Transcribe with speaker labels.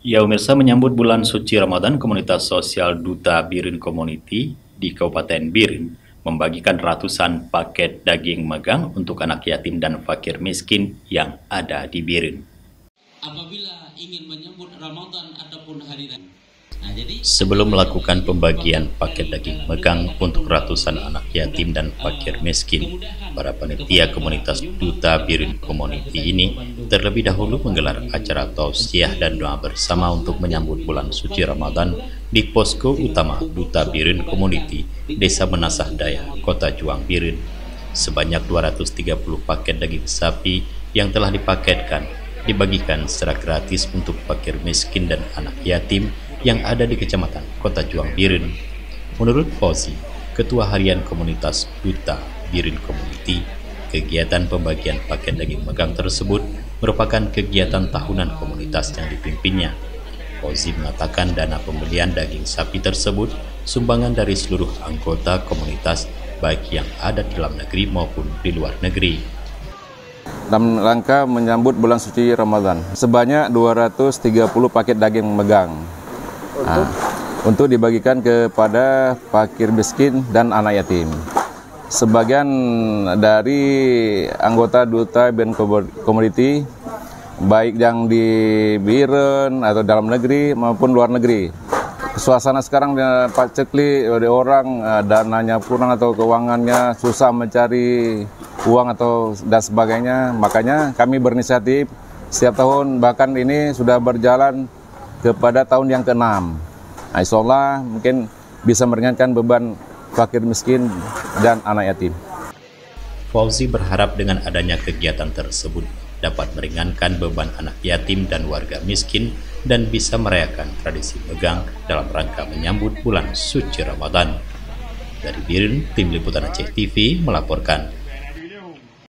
Speaker 1: Ya, pemirsa, menyambut bulan suci Ramadan, komunitas sosial Duta Birin Community di Kabupaten Birin membagikan ratusan paket daging megang untuk anak yatim dan fakir miskin yang ada di Birin.
Speaker 2: Apabila ingin menyambut Ramadan ataupun hari raya.
Speaker 1: Sebelum melakukan pembagian paket daging megang untuk ratusan anak yatim dan fakir miskin, para panitia komunitas Duta Birin Community ini terlebih dahulu menggelar acara tausiah dan doa bersama untuk menyambut bulan suci Ramadan di posko utama Duta Birin Community, Desa Menasah Daya, Kota Juang Birin. Sebanyak 230 paket daging sapi yang telah dipaketkan dibagikan secara gratis untuk fakir miskin dan anak yatim yang ada di Kecamatan Kota Juang Birin. Menurut Fauzi, Ketua Harian Komunitas Duta Birin Community, kegiatan pembagian paket daging megang tersebut merupakan kegiatan tahunan komunitas yang dipimpinnya. Fauzi mengatakan dana pembelian daging sapi tersebut sumbangan dari seluruh anggota komunitas, baik yang ada di dalam negeri maupun di luar negeri.
Speaker 3: Dalam rangka menyambut bulan suci Ramadan, sebanyak 230 paket daging megang untuk dibagikan kepada fakir miskin dan anak yatim. Sebagian dari anggota Duta Birin Community, baik yang di Biren atau dalam negeri maupun luar negeri. Suasana sekarang Pak Cekli, ada orang dananya kurang atau keuangannya susah mencari uang atau dan sebagainya. Makanya kami berinisiatif setiap tahun, bahkan ini sudah berjalan kepada tahun yang ke-6. Nah, insya Allah mungkin bisa meringankan beban fakir miskin dan anak yatim.
Speaker 1: Fauzi berharap dengan adanya kegiatan tersebut dapat meringankan beban anak yatim dan warga miskin dan bisa merayakan tradisi megang dalam rangka menyambut bulan suci Ramadan. Dari Birin, Tim Liputan Aceh TV melaporkan.